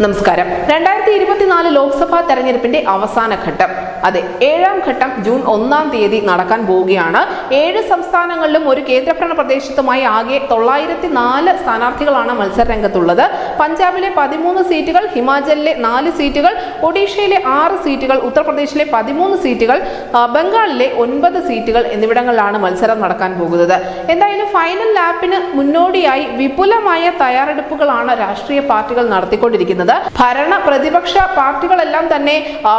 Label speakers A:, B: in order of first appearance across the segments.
A: നമസ്കാരം. 2024 ലോക്സഭാ തെരഞ്ഞെടുപ്പിന്റെ അവസാന ഘട്ടം, അതെ, 7ാം ഘട്ടം ജൂൺ 1-ാം തീയതി നടക്കാൻ പോവുകയാണ്. 7 സംസ്ഥാനങ്ങളിലും ഒരു കേന്ദ്രഭരണ പ്രദേശത്തുമായി ആകെ 904 സ്ഥാനാർത്ഥികളാണ് മത്സര രംഗത്തുള്ളത്. പഞ്ചാബിലെ 13 സീറ്റുകൾ, ഹിമാചലിലെ 4 സീറ്റുകൾ, ഒഡീഷയിലെ 6 സീറ്റുകൾ, ഉത്തർപ്രദേശിലെ 13 സീറ്റുകൾ, ബംഗാളിലെ 9 സീറ്റുകൾ എന്നിവിടങ്ങളിലാണ് മത്സരം നടക്കാൻ പോകുന്നത്. എന്തായാലും ഫൈനൽ ലാപ്പിന് മുന്നോടിയായി വിപുലമായ തയ്യാറെടുപ്പുകളാണ് രാഷ്ട്രീയ പാർട്ടികൾ നടത്തിക്കൊണ്ടിരിക്കുന്നത്. ഭരണ പ്രതിപക്ഷ പാർട്ടികളെല്ലാം തന്നെ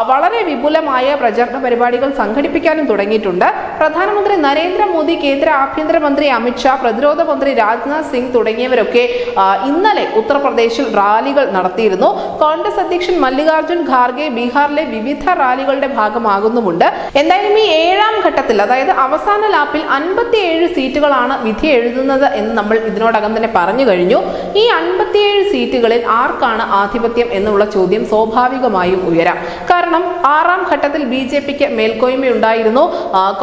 A: വളരെ വിപുലമായ പ്രചരണ പരിപാടികൾ സംഘടിപ്പിക്കാനും തുടങ്ങിയിട്ടുണ്ട്. പ്രധാനമന്ത്രി നരേന്ദ്രമോദി, കേന്ദ്ര ആഭ്യന്തരമന്ത്രി അമിത്ഷാ, പ്രതിരോധ മന്ത്രി രാജ്നാഥ് സിംഗ് തുടങ്ങിയവരൊക്കെ ഇന്നലെ ഉത്തർപ്രദേശിൽ റാലികൾ നടത്തിയിരുന്നു. കോൺഗ്രസ് അധ്യക്ഷൻ മല്ലികാർജുൻ ഖാർഗെ ബീഹാറിലെ വിവിധ റാലികളുടെ ഭാഗമാകുന്നുമുണ്ട്. എന്തായാലും ഈ 7ാം ഘട്ടത്തിൽ, അതായത് അവസാന ലാപ്പിൽ 57 സീറ്റുകളാണ് വിധി എഴുതുന്നത് എന്ന് നമ്മൾ ഇതിനോടകം തന്നെ പറഞ്ഞു കഴിഞ്ഞു. ഈ 57 സീറ്റുകളിൽ ആർക്കാണ് ആധിപത്യം എന്നുള്ള ചോദ്യം സ്വാഭാവികമായും ഉയരാം. കാരണം 6ാം ഘട്ടത്തിൽ BJPക്ക് മേൽക്കോയ്മയുണ്ടായിരുന്നു.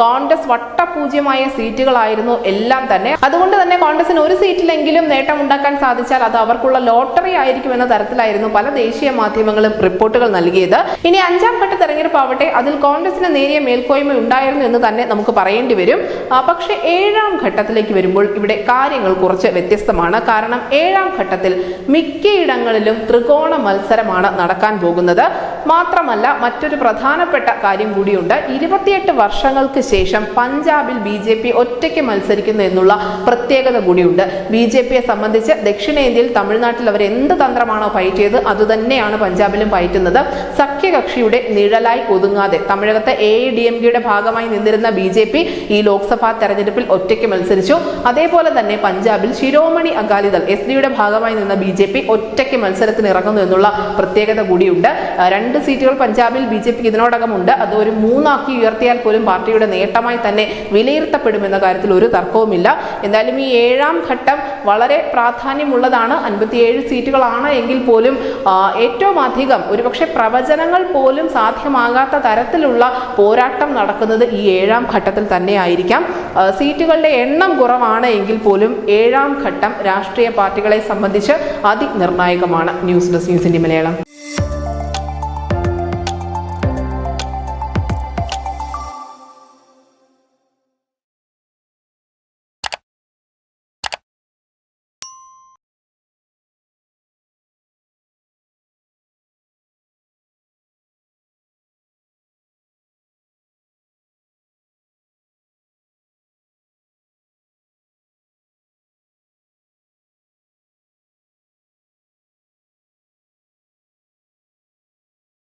A: കോൺഗ്രസ് വട്ടപൂജ്യമായ സീറ്റുകളായിരുന്നു എല്ലാം തന്നെ. അതുകൊണ്ട് തന്നെ കോൺഗ്രസിന് ഒരു സീറ്റിലെങ്കിലും നേട്ടമുണ്ടാക്കാൻ സാധിച്ചാൽ അത് അവർക്കുള്ള ലോട്ടറി ആയിരിക്കും എന്ന തരത്തിലായിരുന്നു പല ദേശീയ മാധ്യമങ്ങളും റിപ്പോർട്ടുകൾ നൽകിയത്. ഇനി 5ാം ഘട്ട തെരഞ്ഞെടുപ്പ് ആവട്ടെ, അതിൽ കോൺഗ്രസിന് നേരിയ മേൽക്കോയ്മ ഉണ്ടായിരുന്നു എന്ന് തന്നെ നമുക്ക് പറയേണ്ടി വരും. പക്ഷേ 7ാം ഘട്ടത്തിലേക്ക് വരുമ്പോൾ ഇവിടെ കാര്യങ്ങൾ കുറച്ച് വ്യത്യസ്തമാണ്. കാരണം 7ാം ഘട്ടത്തിൽ മിക്കയിടങ്ങളിലും ത്രികോണ മത്സരമാണ് നടക്കാൻ പോകുന്നത്. മാത്രമല്ല, മറ്റൊരു പ്രധാനപ്പെട്ട കാര്യം കൂടിയുണ്ട്. 28 വർഷങ്ങൾക്ക് ശേഷം പഞ്ചാബിൽ BJP ഒറ്റയ്ക്ക് മത്സരിക്കുന്നു എന്നുള്ള പ്രത്യേകത കൂടിയുണ്ട്. BJPയെ സംബന്ധിച്ച് ദക്ഷിണേന്ത്യയിൽ, തമിഴ്നാട്ടിൽ അവർ എന്ത് തന്ത്രമാണോ പയറ്റിയത് അതുതന്നെയാണ് പഞ്ചാബിലും പയറ്റുന്നത്. സഖ്യകക്ഷിയുടെ നിഴലായി ഒതുങ്ങാതെ തമിഴകത്തെ AIADMKയുടെ ഭാഗമായി നിന്നിരുന്ന BJP ഈ ലോക്സഭാ തെരഞ്ഞെടുപ്പിൽ ഒറ്റയ്ക്ക് മത്സരിച്ചു. അതേപോലെ തന്നെ പഞ്ചാബിൽ ശിരോമണി അകാലിദൾ SDയുടെ ഭാഗമായി നിന്ന BJP ഒറ്റയ്ക്ക് മത്സരത്തിന് ഇറങ്ങുന്നു എന്നുള്ള പ്രത്യേകത കൂടിയുണ്ട്. 2 സീറ്റുകൾ പഞ്ചാബിൽ BJPക്ക് ഇതിനോടകം ഉണ്ട്. അത് ഒരു 3 ഉയർത്തിയാൽ പോലും പാർട്ടിയുടെ നേട്ടമായി തന്നെ വിലയിരുത്തപ്പെടുമെന്ന കാര്യത്തിൽ ഒരു തർക്കവുമില്ല. എന്തായാലും ഈ 7ാം ഘട്ടം വളരെ പ്രാധാന്യമുള്ളതാണ്. 57 സീറ്റുകളാണ് എങ്കിൽ പോലും ഏറ്റവും അധികം, ഒരുപക്ഷെ പ്രവചനങ്ങൾ പോലും സാധ്യമാകാത്ത തരത്തിലുള്ള പോരാട്ടം നടക്കുന്നത് ഈ 7ാം ഘട്ടത്തിൽ തന്നെ ആയിരിക്കാം. സീറ്റുകളുടെ എണ്ണം കുറവാണ് എങ്കിൽ പോലും 7ാം ഘട്ടം രാഷ്ട്രീയ പാർട്ടികളെ സംബന്ധിച്ച് അതിനിർണായകമാണ്. News desk, news India Malayalam.